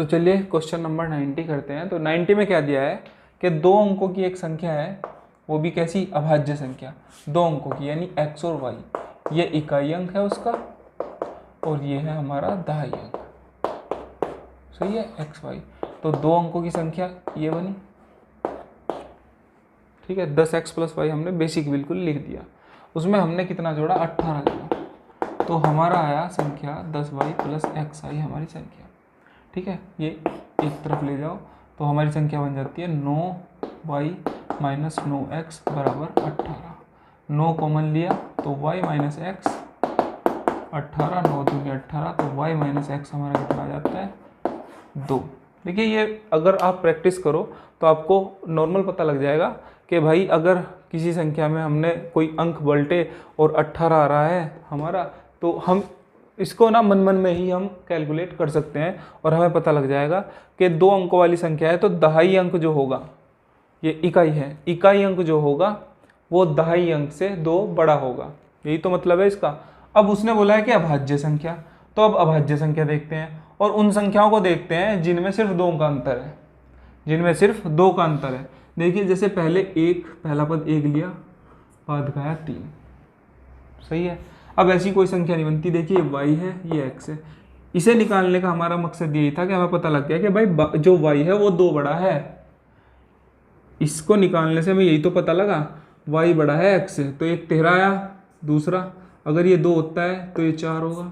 तो चलिए question number 90 करते हैं। तो 90 में क्या दिया है कि दो अंकों की एक संख्या है, वो भी कैसी, अभाज्य संख्या, दो अंकों की यानी x और y, ये इकाई अंक है उसका और ये है हमारा दहाई अंक, सही है, x y। तो दो अंकों की संख्या ये बनी, ठीक है। 10x + y हमने बेसिक बिल्कुल लिख दिया, उसमें हमने कितना जोड़ा, 18 जोड़ा, तो हमारा आया संख्या 10y + xi हमारी संख्या, ठीक है। ये एक तरफ ले जाओ तो हमारी संख्या बन जाती है 9y - 9x = 18। 9 कॉमन लिया तो y - x 18, 9 दूनी 18, तो y - x हमारा कितना आ जाता है, 2। देखिए ये अगर आप प्रैक्टिस करो तो आपको नॉर्मल पता लग जाएगा कि भाई अगर किसी संख्या में हमने कोई अंक बल्टे और 18 आ रहा है हमारा, तो हम इसको ना मन मन में ही हम कैलकुलेट कर सकते हैं और हमें पता लग जाएगा कि दो अंकों वाली संख्या है तो दहाई अंक जो होगा, ये इकाई है, इकाई अंक जो होगा वो दहाई अंक से 2 बड़ा होगा, यही तो मतलब है इसका। अब उसने बोला है कि अभाज्य संख्या, तो अब अभाज्य संख्या देखते हैं और उन संख्याओं को देखते हैं जिनमें सिर्फ 2 का अंतर है, जिनमें सिर्फ 2 का अंतर है। देखिए जैसे पहले पहला पद 1 लिया, बाद का आया 3, सही है। अब ऐसी कोई संख्या नहीं बनती, देखिए y है, ये x है। इसे निकालने का हमारा मकसद यही था कि हमें पता लग गया कि भाई जो y है वो 2 बड़ा है, इसको निकालने से हमें यही तो पता लगा y बड़ा है x से, तो एक 13 आया। दूसरा, अगर ये 2 होता है तो ये 4 होगा,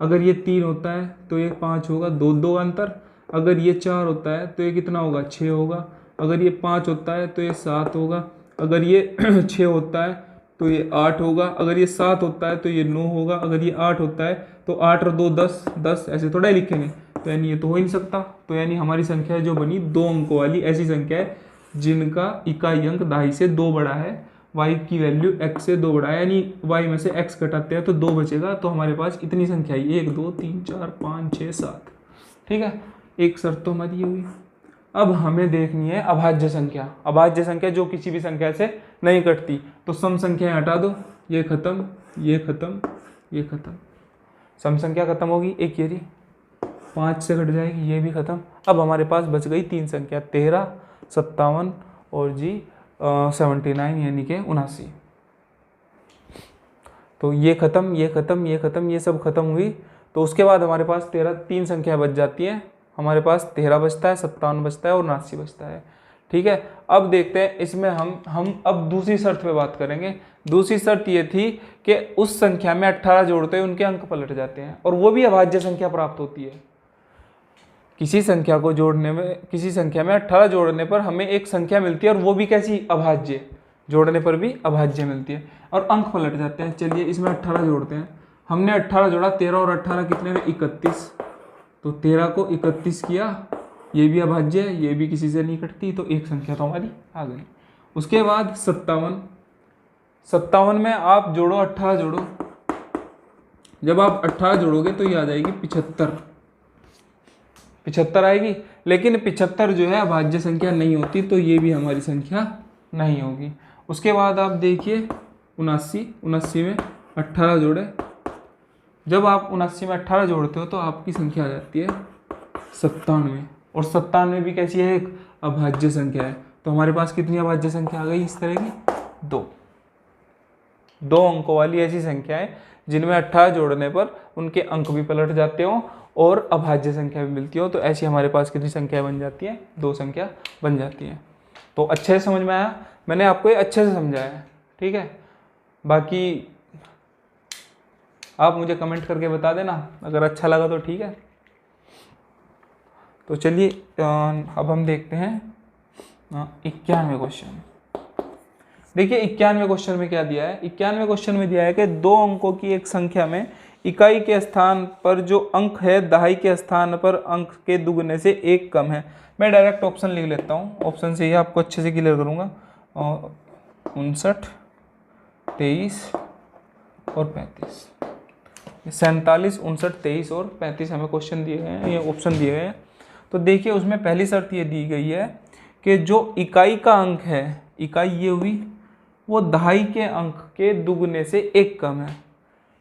अगर ये 3 होता है तो ये 5 होगा, 2 अंतर। अगर ये 4 होता है तो ये कितना होगा, 6 होगा। अगर ये 5 होता है तो ये 7 होगा। अगर ये 6 होता है तो ये 8 होगा। अगर ये 7 होता है तो ये 9 होगा। अगर ये 8 होता है तो 8 और 2 10, 10 ऐसे थोड़ा ही लिखेंगे, तो यानी ये तो हो ही नहीं सकता। तो यानी हमारी संख्या जो बनी 2 अंकों वाली ऐसी संख्या है जिनका इकाई अंक दहाई से 2 बड़ा है, y की वैल्यू x से 2 बड़ा है, यानी y में से x घटाते हैं तो 2 बचेगा। तो हमारे पास इतनी संख्या है, 1 2 3 4 5 6 7, ठीक है। एक शर्त तो हमारी ये हुई। अब हमें देखनी है अभाज्य संख्या, अभाज्य संख्या जो किसी भी संख्या से नहीं कटती। तो सम संख्या हटा दो, ये खत्म, ये खत्म, ये खत्म, सम संख्या खत्म होगी। एक ये रही 5 से कट जाएगी, ये भी खत्म। अब हमारे पास बच गई 3 संख्या, 13 57 और जी 79 यानी कि 79। तो ये खत्म, ये खत्म, ये खत्म, ये सब खत्म हुई। तो उसके बाद हमारे पास 3 संख्या बच जाती हैं। हमारे पास 13 बचता है, 57 बचता है और 79 बचता है, ठीक है। अब देखते हैं इसमें हम अब दूसरी शर्त पे बात करेंगे। दूसरी शर्त ये थी कि उस संख्या में 18 जोड़ते हैं उनके अंक पलट जाते हैं और वो भी अभाज्य संख्या प्राप्त होती है। किसी संख्या को जोड़ने में, किसी संख्या में 18 जोड़ने पर हमें एक संख्या मिलती है और वो भी कैसी, अभाज्य, जोड़ने पर भी अभाज्य मिलती है और अंक पलट जाते हैं। चलिए इसमें 18 जोड़ते हैं। हमने 18 जोड़ा, 13 और 18 कितने में, 31। तो 13 को 31 किया, ये भी अभाज्य है, ये भी किसी से नहीं कटती, तो एक संख्या तो हमारी आ गई। उसके बाद 57, 57 में आप जोड़ो, 18 जोड़ो। जब आप 18 जोड़ोगे तो ये आ जाएगी 75, 75 आएगी। लेकिन 75 जो है अभाज्य संख्या नहीं होती, तो ये भी हमारी संख्या नहीं होगी। उसके बाद आप देखिए 79, 79 में 18 जोड़े। जब आप 79 में 18 जोड़ते हो तो आपकी संख्या आ जाती है 97, और 97 भी कैसी है, एक अभाज्य संख्या है। तो हमारे पास कितनी अभाज्य संख्या आ गई इस तरह की, 2 अंकों वाली ऐसी संख्या है जिनमें 18 जोड़ने पर उनके अंक भी पलट जाते हो और अभाज्य संख्या भी मिलती हो। तो ऐसी हमारे पास कितनी संख्या बन जाती है, 2 संख्या बन जाती है। तो अच्छे से समझ में आया, मैंने आपको ये अच्छे से समझाया है, ठीक है। बाकी आप मुझे कमेंट करके बता देना, अगर अच्छा लगा तो ठीक है। तो चलिए अब हम देखते हैं 91वें क्वेश्चन। देखिए 91वें क्वेश्चन में क्या दिया है। 91वें क्वेश्चन में दिया है कि 2 अंकों की एक संख्या में इकाई के स्थान पर जो अंक है दहाई के स्थान पर अंक के दुगने से 1 कम है। मैं डायरेक्ट ऑप्शन लिख लेता हूँ, ऑप्शन से ही आपको अच्छे से क्लियर करूँगा। 59, 23 और 35, 47, 59, 23 और 35 हमें क्वेश्चन दिए गए हैं, ये ऑप्शन दिए गए हैं। तो देखिए उसमें पहली शर्त ये दी गई है कि जो इकाई का अंक है, इकाई ये हुई, वो दहाई के अंक के दुगने से 1 कम है।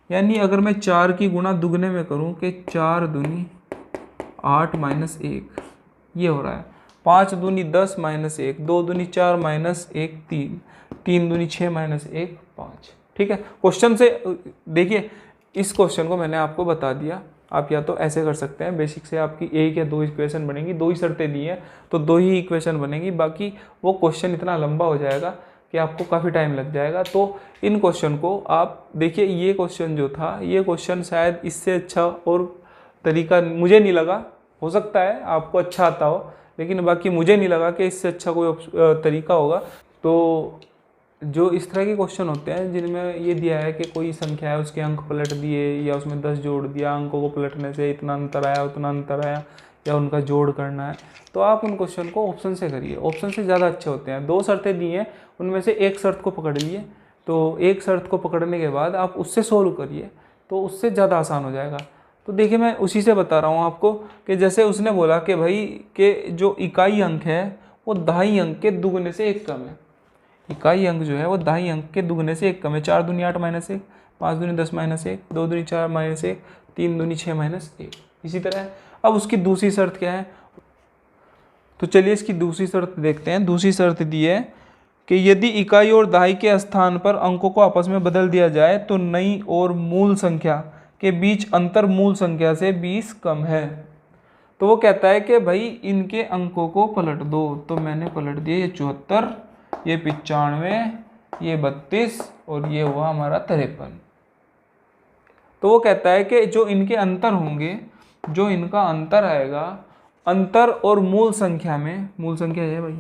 यानी अगर मैं 4 की गुणा दुगने में करूं कि 4 दूनी 8 माइनस 1 ये हो रहा है। 5 दूनी 10 माइनस 1, 2 दूनी 4 माइनस 1 3, 3 दूनी 6 माइनस 1 5। ठीक है, क्वेश्चन से देखिए, इस क्वेश्चन को मैंने आपको बता दिया। आप या तो ऐसे कर सकते हैं, बेसिक से आपकी एक या दो इक्वेशन बनेंगी, दो ही शर्तें दी हैं तो दो ही इक्वेशन बनेगी, बाकी वो क्वेश्चन इतना लंबा हो जाएगा कि आपको काफ़ी टाइम लग जाएगा। तो इन क्वेश्चन को आप देखिए, ये क्वेश्चन जो था, ये क्वेश्चन शायद इससे अच्छा और तरीका मुझे नहीं लगा, हो सकता है आपको अच्छा आता हो, लेकिन बाकी मुझे नहीं लगा कि इससे अच्छा कोई तरीका होगा। तो जो इस तरह के क्वेश्चन होते हैं जिनमें ये दिया है कि कोई संख्या है, उसके अंक पलट दिए या उसमें 10 जोड़ दिया, अंकों को पलटने से इतना अंतर आया उतना अंतर आया, या उनका जोड़ करना है, तो आप उन क्वेश्चन को ऑप्शन से करिए, ऑप्शन से ज़्यादा अच्छे होते हैं। दो शर्तें दी हैं, उनमें से एक शर्त को पकड़ लिए, तो एक शर्त को पकड़ने के बाद आप उससे सोल्व करिए, तो उससे ज़्यादा आसान हो जाएगा। तो देखिए, मैं उसी से बता रहा हूँ आपको कि जैसे उसने बोला कि भाई के जो इकाई अंक है वो दहाई अंक के दुगने से एक कम है। इकाई अंक जो है वो दहाई अंक के दुगने से एक कम है। 4 दूनी 8 माइनस 1, 5 दूनी 10 माइनस 1, 2 दूनी 4 माइनस 1, 3 दूनी 6 माइनस 1। इसी तरह अब उसकी दूसरी शर्त क्या है, तो चलिए इसकी दूसरी शर्त देखते हैं। दूसरी शर्त दी है कि यदि इकाई और दहाई के स्थान पर अंकों को आपस में बदल दिया जाए तो नई और मूल संख्या के बीच अंतर मूल संख्या से 20 कम है। तो वो कहता है कि भाई इनके अंकों को पलट दो, तो मैंने पलट दिया, ये 74, ये 95, ये 32 और ये हुआ हमारा 53। तो वो कहता है कि जो इनके अंतर होंगे, जो इनका अंतर आएगा, अंतर और मूल संख्या में, मूल संख्या है भाई,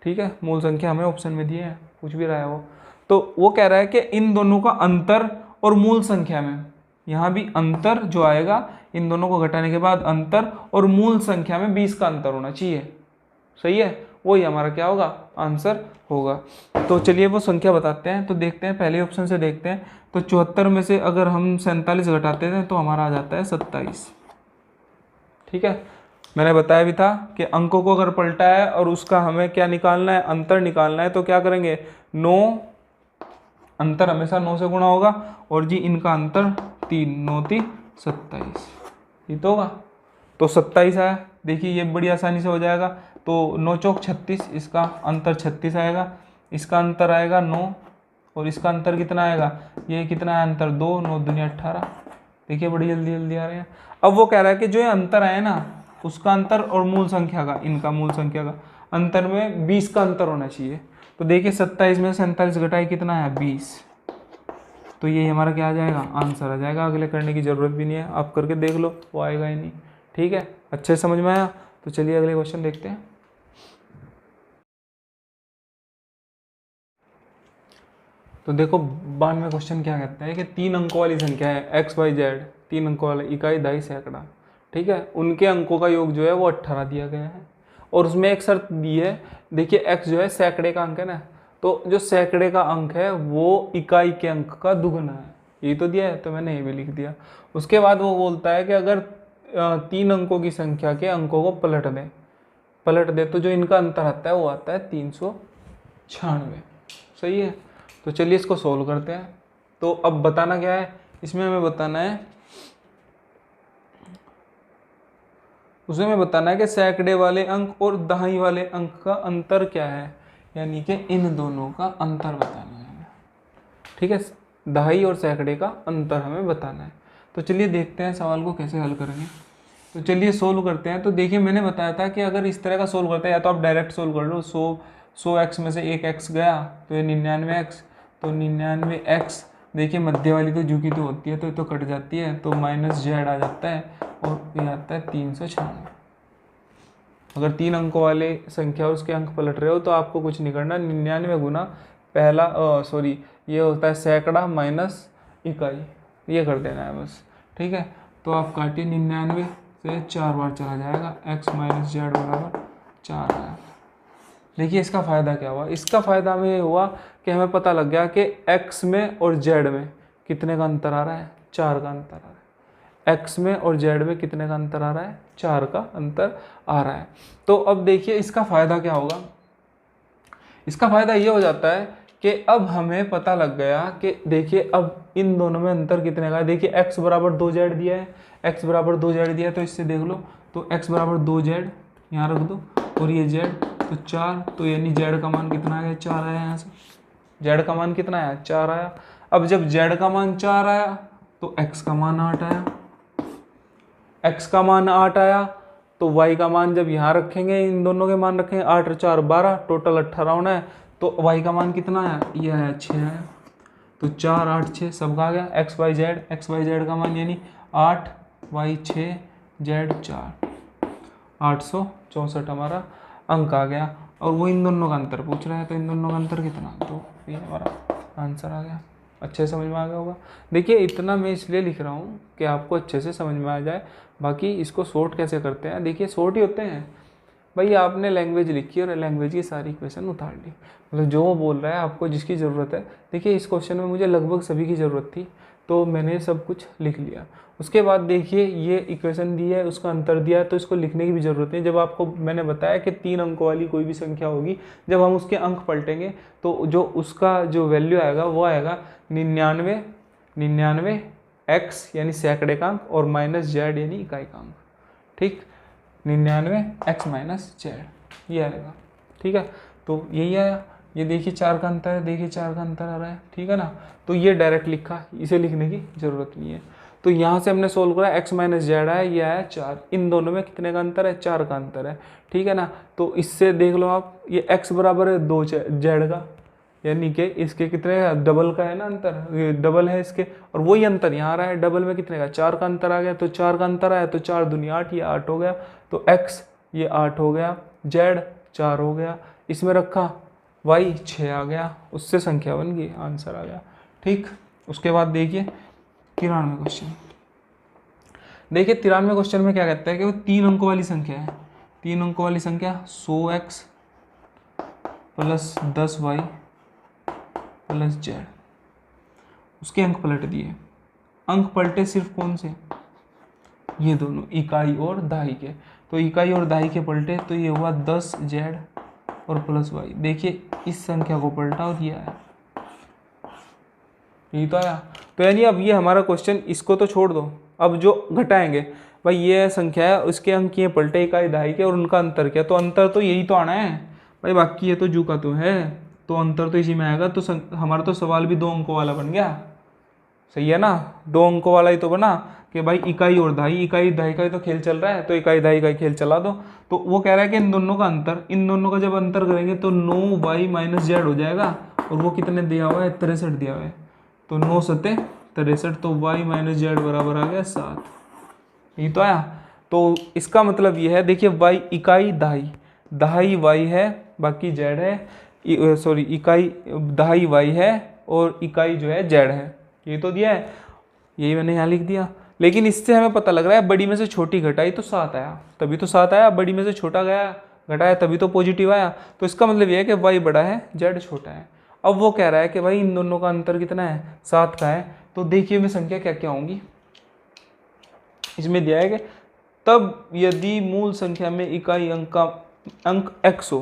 ठीक है, मूल संख्या हमें ऑप्शन में दिए हैं, कुछ भी रहा है वो, तो वो कह रहा है कि इन दोनों का अंतर और मूल संख्या में, यहाँ भी अंतर जो आएगा, इन दोनों को घटाने के बाद अंतर और मूल संख्या में 20 का अंतर होना चाहिए। सही है, वही हमारा क्या होगा, आंसर होगा। तो चलिए वो संख्या बताते हैं। तो देखते हैं, पहले ऑप्शन से देखते हैं। तो 74 में से अगर हम 47 घटाते हैं तो हमारा आ जाता है 27। ठीक है, मैंने बताया भी था कि अंकों को अगर पलटा है और उसका हमें क्या निकालना है, अंतर निकालना है, तो क्या करेंगे, 9, अंतर हमेशा 9 से गुणा होगा, और जी इनका अंतर 3, 9 3 27, ये तो होगा। तो 27 आया, देखिए ये बड़ी आसानी से हो जाएगा। तो 9 चौक 36, इसका अंतर 36 आएगा, इसका अंतर आएगा 9, और इसका अंतर कितना आएगा, ये कितना है अंतर 2, 9 दूनी 18। देखिए बड़ी जल्दी जल्दी आ रहे हैं। अब वो कह रहा है कि जो ये अंतर आया ना, उसका अंतर और मूल संख्या का, इनका मूल संख्या का अंतर में 20 का अंतर होना चाहिए। तो देखिए 27 में 47 घटाए कितना है, 20। तो ये हमारा क्या आ जाएगा, आंसर आ जाएगा। अगले करने की ज़रूरत भी नहीं है, आप करके देख लो वो आएगा ही नहीं। ठीक है, अच्छे से समझ में आया। तो चलिए अगले क्वेश्चन देखते हैं। तो देखो 92 क्वेश्चन क्या कहता है कि 3 अंकों वाली संख्या है x y z, 3 अंकों वाले इकाई दहाई सैकड़ा, ठीक है, उनके अंकों का योग जो है वो 18 दिया गया है, और उसमें एक शर्त दी है। देखिए x जो है सैकड़े का अंक है ना, तो जो सैकड़े का अंक है वो इकाई के अंक का दुगना है, ये तो दिया है, तो मैंने ये भी लिख दिया। उसके बाद वो बोलता है कि अगर 3 अंकों की संख्या के अंकों को पलट दे तो जो इनका अंतर आता है वो आता है 396। सही है, तो चलिए इसको सोल्व करते हैं। तो अब बताना क्या है, इसमें हमें बताना है, उसमें हमें बताना है कि सैकड़े वाले अंक और दहाई वाले अंक का अंतर क्या है, यानी कि इन दोनों का अंतर बताना है। ठीक है, दहाई और सैकड़े का अंतर हमें बताना है। तो चलिए देखते हैं सवाल को कैसे हल करेंगे। तो चलिए सोल्व करते हैं। तो देखिए मैंने बताया था कि अगर इस तरह का सोल्व करते हैं, या तो आप डायरेक्ट सोल्व कर लो, 100x में से एक x गया तो ये 99x, तो 99x, देखिए मध्य वाली तो झुकी तो होती है, तो ये तो कट जाती है, तो -z आ जाता है, और ये आता है 396। अगर 3 अंकों वाले संख्या और उसके अंक पलट रहे हो तो आपको कुछ नहीं करना, 99 गुना पहला ये होता है सैकड़ा माइनस इकाई, ये कर देना है बस। ठीक है, तो आप काटिए, 99 से 4 बार चला जाएगा, x माइनस जेड बराबर 4 आया। देखिए इसका फ़ायदा क्या हुआ, इसका फ़ायदा हमें ये हुआ कि हमें पता लग गया कि x में और z में कितने का अंतर आ रहा है, 4 का अंतर आ रहा है। x में और z में कितने का अंतर आ रहा है, 4 का अंतर आ रहा है। तो अब देखिए इसका फ़ायदा क्या होगा, इसका फ़ायदा ये हो जाता है कि अब हमें पता लग गया कि देखिए अब इन दोनों में अंतर कितने का है। देखिए x बराबर 2z दिया है, x बराबर 2z दिया तो इससे देख लो, तो x बराबर 2z यहाँ रख दो और ये z तो 4, तो यानी z का मान कितना आया, 4 आया यहाँ से। z का मान कितना आया, 4 आया। अब जब z का मान 4 आया तो x का मान 8 आया, x का मान 8 आया तो y का मान जब यहाँ रखेंगे, इन दोनों के मान रखेंगे, 8 और 4 12, टोटल 18 होना है, तो y का मान कितना आया, ये आया 6 आया। तो 4 8 6 सबका आ गया, x y z का मान यानी 8 y 6 z 4, 864 हमारा अंक आ गया। और वो इन दोनों का अंतर पूछ रहा है, तो इन दोनों का अंतर कितना, तो ये हमारा आंसर आ गया। अच्छे से समझ में आ गया होगा। देखिए इतना मैं इसलिए लिख रहा हूँ कि आपको अच्छे से समझ में आ जाए, बाकी इसको शॉर्ट कैसे करते हैं, देखिए शॉर्ट ही होते हैं भाई। आपने लैंग्वेज लिखी और लैंग्वेज की सारी इक्वेशन उतार ली, मतलब जो वो बोल रहा है आपको जिसकी ज़रूरत है। देखिए इस क्वेश्चन में मुझे लगभग सभी की ज़रूरत थी, तो मैंने सब कुछ लिख लिया। उसके बाद देखिए ये इक्वेशन दी है, उसका अंतर दिया है, तो इसको लिखने की भी ज़रूरत नहीं। जब आपको मैंने बताया कि 3 अंकों वाली कोई भी संख्या होगी, जब हम उसके अंक पलटेंगे तो जो उसका जो वैल्यू आएगा वो आएगा 99 x यानी सैकड़े का अंक और माइनस z यानी इकाई का अंक। ठीक, 99 x माइनस z ये आएगा। ठीक है, तो यही आया। ये देखिए 4 का अंतर है, देखिए 4 का अंतर आ रहा है, ठीक है ना। तो ये डायरेक्ट लिखा, इसे लिखने की ज़रूरत नहीं है। तो यहाँ से हमने सोल्व करा, x माइनस जेड आया, ये आया 4। इन दोनों में कितने का अंतर है, 4 का अंतर है, ठीक है ना। तो इससे देख लो आप, ये x बराबर है 2 जेड का, यानी कि इसके कितने डबल का है ना अंतर, ये डबल है इसके, और वही अंतर यहाँ आ रहा है, डबल में कितने का, 4 का अंतर आ गया। तो 4 का अंतर आया तो 4 दूनी 8, ये 8 हो गया। तो x ये 8 हो गया, z 4 हो गया, इसमें रखा y 6 आ गया, उससे संख्या बन गई, आंसर आ गया। ठीक, उसके बाद देखिए 93 क्वेश्चन। देखिए 93 क्वेश्चन में क्या कहता है कि वो 3 अंकों वाली संख्या है, 3 अंकों वाली संख्या 100x plus 10y plus z, उसके अंक पलट दिए। अंक पलटे सिर्फ कौन से, ये दोनों इकाई और दहाई के। तो इकाई और दहाई के पलटे, तो ये हुआ 10z और प्लस y। देखिए इस संख्या को पलटा और ये आया, यही तो आया। तो यानी अब ये हमारा क्वेश्चन, इसको तो छोड़ दो, अब जो घटाएंगे भाई, ये संख्या है, उसके अंक ये पलटे इकाई दहाई के और उनका अंतर क्या, तो अंतर तो यही तो आना है भाई, बाकी ये तो जू का तो है, तो अंतर तो इसी में आएगा। तो हमारा तो सवाल भी 2 अंकों वाला बन गया, सही है ना, 2 अंकों वाला ही तो बना कि भाई इकाई और दहाई, इकाई दहाई का ही तो खेल चल रहा है, तो इकाई दहाई का खेल चला दो। तो वो कह रहा है कि इन दोनों का अंतर, इन दोनों का जब अंतर करेंगे तो 9y माइनस जेड हो जाएगा, और वो कितने दिया हुआ है, 63 दिया हुआ है। तो 9 सत्ते 63, तो y माइनस जेड बराबर आ गया 7, यही तो आया। तो इसका मतलब ये है, देखिए y इकाई दहाई, दहाई y है, बाकी z है, सॉरी इकाई दहाई y है और इकाई जो है z है, ये तो दिया है, यही मैंने यहाँ लिख दिया। लेकिन इससे हमें पता लग रहा है बड़ी में से छोटी घटाई तो 7 आया, तभी तो 7 आया, बड़ी में से छोटा गया घटाया तभी तो पॉजिटिव आया। तो इसका मतलब ये है कि y बड़ा है z छोटा है। अब वो कह रहा है कि भाई इन दोनों का अंतर कितना है, 7 का है। तो देखिए मैं संख्या क्या क्या होंगी, इसमें दिया है कि तब यदि मूल संख्या में इकाई अंक का अंक x हो,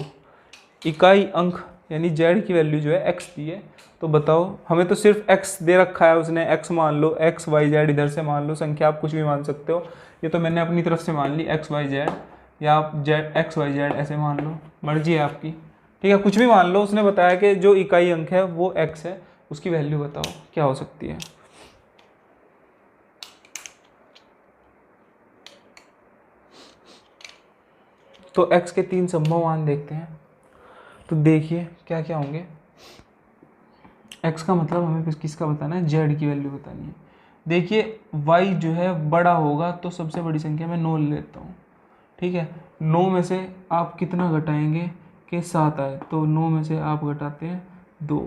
इकाई अंक यानी z की वैल्यू जो है x दी है, तो बताओ, हमें तो सिर्फ x दे रखा है उसने, x मान लो, x y z इधर से मान लो, संख्या आप कुछ भी मान सकते हो, ये तो मैंने अपनी तरफ से मान ली x y z, या आप x y z ऐसे मान लो, मर्जी है आपकी, ठीक है, कुछ भी मान लो। उसने बताया कि जो इकाई अंक है वो x है, उसकी वैल्यू बताओ क्या हो सकती है। तो x के 3 संभव मान देखते हैं, तो देखिए क्या क्या होंगे। x का मतलब हमें किसका बताना है, z की वैल्यू बतानी है। देखिए y जो है बड़ा होगा तो सबसे बड़ी संख्या में 9 ले लेता हूँ, ठीक है। 9 में से आप कितना घटाएंगे कि 7 आए, तो 9 में से आप घटाते हैं 2,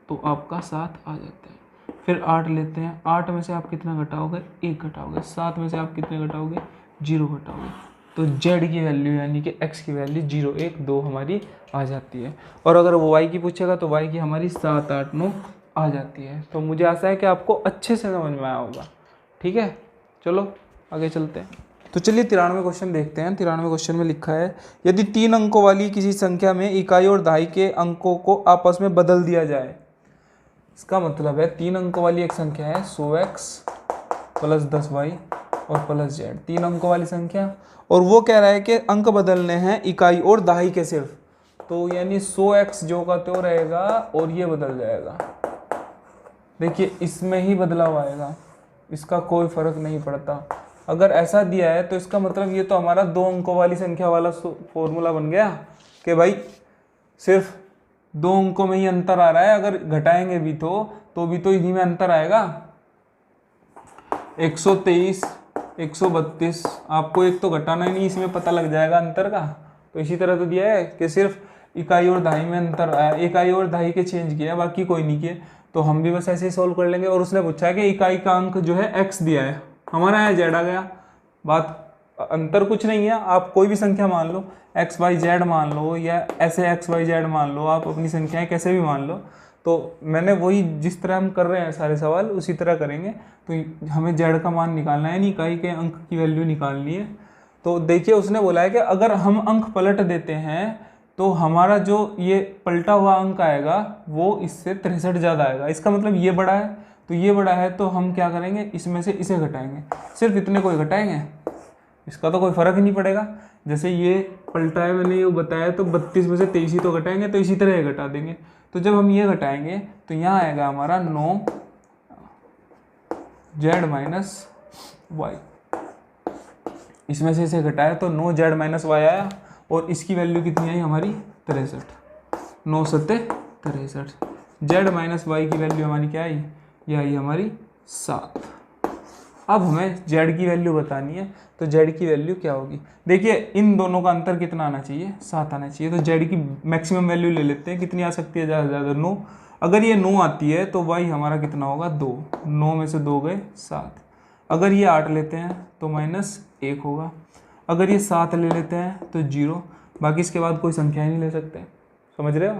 तो आपका 7 आ जाता है। फिर 8 लेते हैं, 8 में से आप कितना घटाओगे, 1 घटाओगे। 7 में से आप कितने घटाओगे, 0 घटाओगे। तो z की वैल्यू यानी कि x की वैल्यू 0 1 2 हमारी आ जाती है। और अगर वो y की पूछेगा तो y की हमारी 7 8 9 आ जाती है। तो मुझे आशा है कि आपको अच्छे से समझ में आया होगा, ठीक है। चलो आगे चलते हैं। तो चलिए 93 क्वेश्चन देखते हैं। 93 क्वेश्चन में लिखा है, यदि 3 अंकों वाली किसी संख्या में इकाई और दहाई के अंकों को आपस में बदल दिया जाए। इसका मतलब है 3 अंकों वाली एक संख्या है 100x प्लस 10y और प्लस जेड, 3 अंकों वाली संख्या। और वो कह रहा है कि अंक बदलने हैं इकाई और दहाई के सिर्फ, तो यानी 100x जो का त्यों रहेगा और ये बदल जाएगा। देखिए इसमें ही बदलाव आएगा, इसका कोई फर्क नहीं पड़ता। अगर ऐसा दिया है तो इसका मतलब ये तो हमारा 2 अंकों वाली संख्या वाला फॉर्मूला बन गया कि भाई सिर्फ 2 अंकों में ही अंतर आ रहा है, अगर घटाएंगे भी तो भी तो इन्हीं में अंतर आएगा। 123, 132, आपको एक तो घटाना ही नहीं, इसमें पता लग जाएगा अंतर का। तो इसी तरह तो दिया है कि सिर्फ इकाई और दहाई में अंतर आया, इकाई और दहाई के चेंज किया, बाकी कोई नहीं किए। तो हम भी बस ऐसे ही सोल्व कर लेंगे। और उसने पूछा है कि इकाई का अंक जो है x दिया है, हमारा यहाँ z आ गया। बात अंतर कुछ नहीं है, आप कोई भी संख्या मान लो, x y z मान लो या ऐसे x y z मान लो, आप अपनी संख्याएं कैसे भी मान लो। तो मैंने वही जिस तरह हम कर रहे हैं सारे सवाल उसी तरह करेंगे। तो हमें z का मान निकालना है, नहीं इकाई के अंक की वैल्यू निकालनी है। तो देखिए उसने बोला है कि अगर हम अंक पलट देते हैं तो हमारा जो ये पलटा हुआ अंक आएगा वो इससे 63 ज़्यादा आएगा। इसका मतलब ये बड़ा है, तो ये बड़ा है तो हम क्या करेंगे, इसमें से इसे घटाएंगे, सिर्फ इतने को ही घटाएंगे, इसका तो कोई फर्क ही नहीं पड़ेगा। जैसे ये पलटा है मैंने ये बताया, तो 32 में से 23 ही तो घटाएंगे, तो इसी तरह ये घटा देंगे। तो जब हम ये घटाएंगे तो यहाँ आएगा हमारा 9z माइनस वाई, इसमें से इसे घटाया तो 9z माइनस वाई आया। और इसकी वैल्यू कितनी आई हमारी 63, 9 सत्ते 63। z माइनस वाई की वैल्यू हमारी क्या आई, ये आई हमारी 7। अब हमें z की वैल्यू बतानी है, तो z की वैल्यू क्या होगी। देखिए इन दोनों का अंतर कितना आना चाहिए, 7 आना चाहिए। तो z की मैक्सिमम वैल्यू ले लेते हैं, कितनी आ सकती है, ज़्यादा से ज़्यादा 9। अगर ये 9 आती है तो y हमारा कितना होगा 2, 9 में से 2 गए 7। अगर ये 8 लेते हैं तो -1 होगा। अगर ये 7 ले लेते हैं तो 0। बाकी इसके बाद कोई संख्या ही नहीं ले सकते, समझ रहे हो।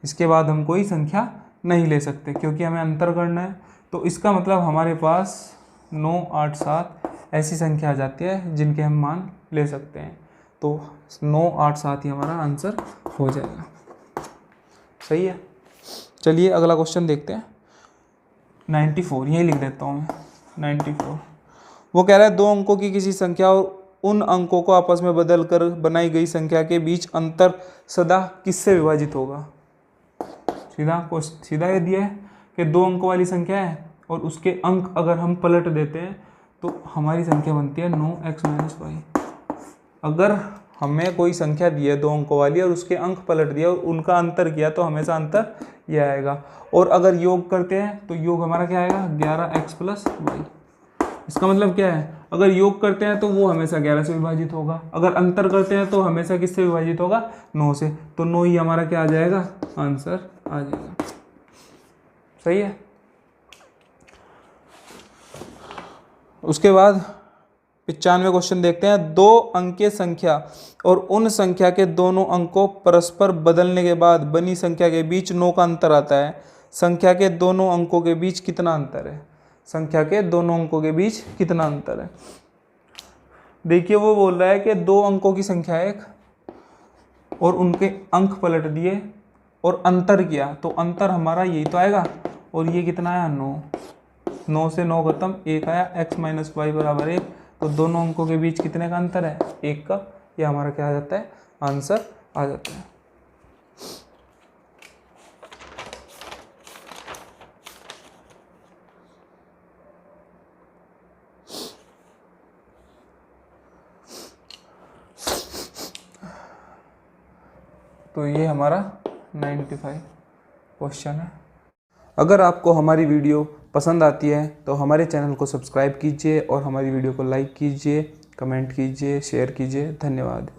इसके बाद हम कोई संख्या नहीं ले सकते क्योंकि हमें अंतर करना है। तो इसका मतलब हमारे पास 9, 8, 7 ऐसी संख्या आ जाती है जिनके हम मान ले सकते हैं। तो 9, 8, 7 ही हमारा आंसर हो जाएगा। सही है। चलिए अगला क्वेश्चन देखते हैं। 94 यही लिख देता हूँ मैं, 94। वो कह रहा है 2 अंकों की किसी संख्या और उन अंकों को आपस में बदल कर बनाई गई संख्या के बीच अंतर सदा किससे विभाजित होगा। सीधा ये दिया है कि 2 अंकों वाली संख्या है और उसके अंक अगर हम पलट देते हैं तो हमारी संख्या बनती है 9x माइनस वाई। अगर हमें कोई संख्या दी है 2 अंकों वाली और उसके अंक पलट दिया और उनका अंतर किया तो हमेशा अंतर यह आएगा। और अगर योग करते हैं तो योग हमारा क्या आएगा 11x प्लस वाई। इसका मतलब क्या है, अगर योग करते हैं तो वो हमेशा 11 से विभाजित होगा, अगर अंतर करते हैं तो हमेशा किससे विभाजित होगा 9 से। तो 9 ही हमारा क्या आ जाएगा, आंसर आ जाएगा। सही है। उसके बाद 95 क्वेश्चन देखते हैं। 2 अंकीय संख्या और उन संख्या के दोनों अंकों परस्पर बदलने के बाद बनी संख्या के बीच 9 का अंतर आता है। संख्या के दोनों अंकों के बीच कितना अंतर है, संख्या के दोनों अंकों के बीच कितना अंतर है। देखिए वो बोल रहा है कि 2 अंकों की संख्या है एक और उनके अंक पलट दिए और अंतर किया तो अंतर हमारा यही तो आएगा। और ये कितना आया 9 से 9 खत्म, 1 आया, x माइनस वाई बराबर 1। तो दोनों अंकों के बीच कितने का अंतर है 1 का। ये हमारा क्या आ जाता है, आंसर आ जाता है। तो ये हमारा 95 क्वेश्चन है। अगर आपको हमारी वीडियो पसंद आती है तो हमारे चैनल को सब्सक्राइब कीजिए और हमारी वीडियो को लाइक कीजिए, कमेंट कीजिए, शेयर कीजिए। धन्यवाद।